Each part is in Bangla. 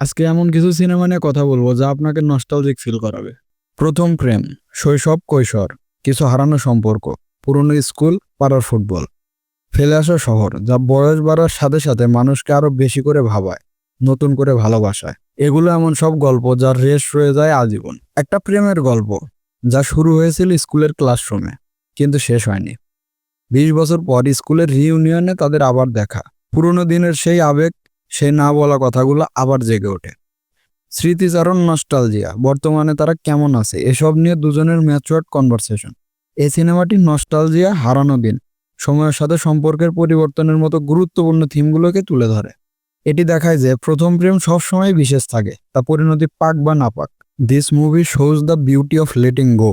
আজকে এমন কিছু সিনেমা নিয়ে কথা বলবো যা আপনাকে নস্টালজিক ফিল করাবে। প্রথম প্রেম, শৈশব, কৈশোর, কিছু হারানো সম্পর্ক, পুরনো স্কুল, পাড়ার ফুটবল, ফেলে আসা শহর যা বয়স বাড়ার সাথে সাথে মানুষকে আরো বেশি করে ভাবায়, নতুন করে ভালোবাসায়। এগুলো এমন সব গল্প যার রেশ রয়ে যায় আজীবন। একটা প্রেমের গল্প যা শুরু হয়েছিল স্কুলের ক্লাসরুমে, কিন্তু শেষ হয়নি। 20 বছর পর স্কুলের রিইউনিয়নে তাদের আবার দেখা, পুরনো দিনের সেই আবেগ, সেই না বলা কথাগুলো আবার জেগে ওঠে। স্মৃতিচারণ, নস্টালজিয়া, বর্তমানে তারা কেমন আছে, এসব নিয়ে দুজনের ম্যাচুয়ার্ড কনভারসেশন। এই সিনেমাটি নস্টালজিয়া, হারানো দিন, সময়ের সাথে সম্পর্কের পরিবর্তনের মতো গুরুত্বপূর্ণ থিমগুলোকে তুলে ধরে। এটি দেখায় যে প্রথম প্রেম সবসময় বিশেষ থাকে, তা পরিণতি পাক বা না পাক। This movie shows the beauty of letting go.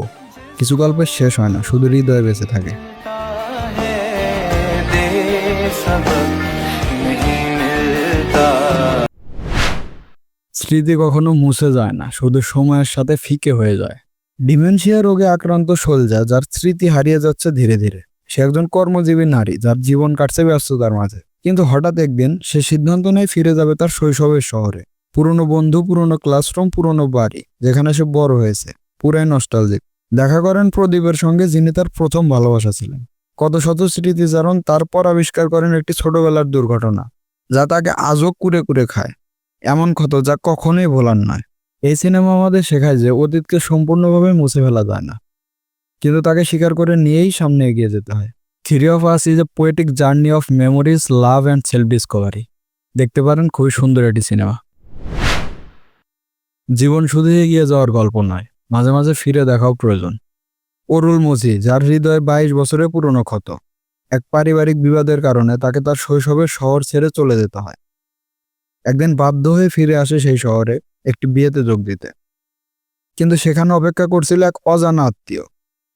কিছু গল্পের শেষ হয় না, শুধু হৃদয়ে বেঁচে থাকে। স্মৃতি কখনো মুছে যায় না, শুধু সময়ের সাথে ফিকে হয়ে যায়। ডিমেনশিয়া রোগে আক্রান্ত সোলজা, যার স্মৃতি হারিয়ে যাচ্ছে ধীরে ধীরে। সে একজন কর্মজীবী নারী, যার জীবন কাটছে ব্যস্ততার মাঝে। কিন্তু হঠাৎ একদিন সে সিদ্ধান্ত নেয় ফিরে যাবে তার শৈশবের শহরে। পুরনো বন্ধু, পুরনো ক্লাসরুম, পুরনো বাড়ি, যেখানে সে বড় হয়েছে। পুরাই নস্টালজিক। দেখা করেন প্রদীপের সঙ্গে, যিনি তার প্রথম ভালোবাসা ছিলেন। কত শত স্মৃতিচারণ, তারপর আবিষ্কার করেন একটি ছোটবেলার দুর্ঘটনা যা তাকে আজও কুরে কুরে খায়। এমন ক্ষত যা কখনোই ভোলার নয়। এই সিনেমা আমাদের শেখায় যে অতীতকে সম্পূর্ণভাবে মুছে ফেলা যায় না, কিন্তু তাকে স্বীকার করে নিয়েই সামনে এগিয়ে যেতে হয়। Three of us is a poetic journey of memories, love and self Discovery. দেখতে পারেন, খুবই সুন্দর একটি সিনেমা। জীবন শুধু এগিয়ে যাওয়ার গল্প নয়, মাঝে মাঝে ফিরে দেখাও প্রয়োজন। অরুল মজি, যার হৃদয়ে 22 বছরের পুরনো ক্ষত। এক পারিবারিক বিবাদের কারণে তাকে তার শৈশবের শহর ছেড়ে চলে যেতে হয়। একদিন বাধ্য হয়ে ফিরে আসে সেই শহরে একটি বিয়েতে যোগ দিতে, কিন্তু সেখানে অপেক্ষা করছিল এক অজানা আত্মীয়,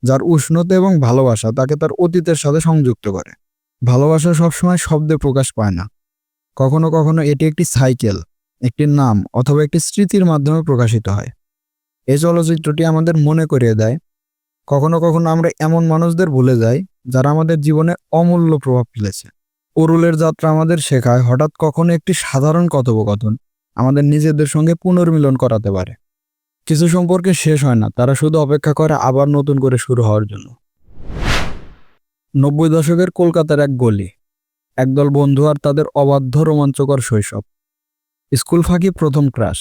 যার উষ্ণতা এবং ভালোবাসা তাকে তার অতীতের সাথে সংযুক্ত করে। ভালোবাসা সবসময় শব্দে প্রকাশ পায় না, কখনো কখনো এটি একটি সাইকেল, একটি নাম, অথবা একটি স্মৃতির মাধ্যমে প্রকাশিত হয়। এই চলচ্চিত্রটি আমাদের মনে করিয়ে দেয়, কখনো কখনো আমরা এমন মানুষদের ভুলে যাই যারা আমাদের জীবনে অমূল্য প্রভাব ফেলেছে। অরুলের যাত্রা আমাদের শেখায়, হঠাৎ কখনো একটি সাধারণ কথোপকথন আমাদের নিজেদের সঙ্গে পুনর্মিলন করাতে পারে। কিছু সম্পর্কে শেষ হয় না, তারা শুধু অপেক্ষা করে আবার নতুন করে শুরু হওয়ার জন্য। 90 দশকের কলকাতার এক গলি, একদল বন্ধু আর তাদের অবাধ্য রোমাঞ্চকর শৈশব। স্কুল ফাঁকি প্রথম ক্রাশ,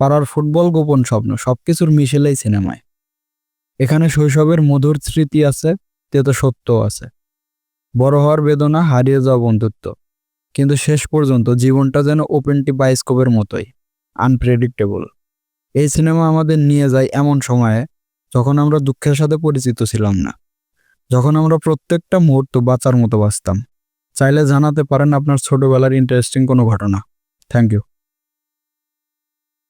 পাড়ার ফুটবল, গোপন স্বপ্ন, সবকিছুর মিশেলেই সিনেমায়। এখানে শৈশবের মধুর স্মৃতি আছে, তেতো সত্যও আছে। বড় হওয়ার বেদনা, হারিয়ে যাওয়া বন্ধুত্ব, কিন্তু শেষ পর্যন্ত জীবনটা যেন ওপেনটি বায়োস্কোপের মতোই আনপ্রেডিক্টেবল। এই সিনেমা আমাদের নিয়ে যায় এমন সময়ে যখন আমরা দুঃখের সাথে পরিচিত ছিলাম না, যখন আমরা প্রত্যেকটা মুহূর্ত বাঁচার মতো বাঁচতাম। চাইলে জানাতে পারেন আপনার ছোটবেলার ইন্টারেস্টিং কোনো ঘটনা। Thank you.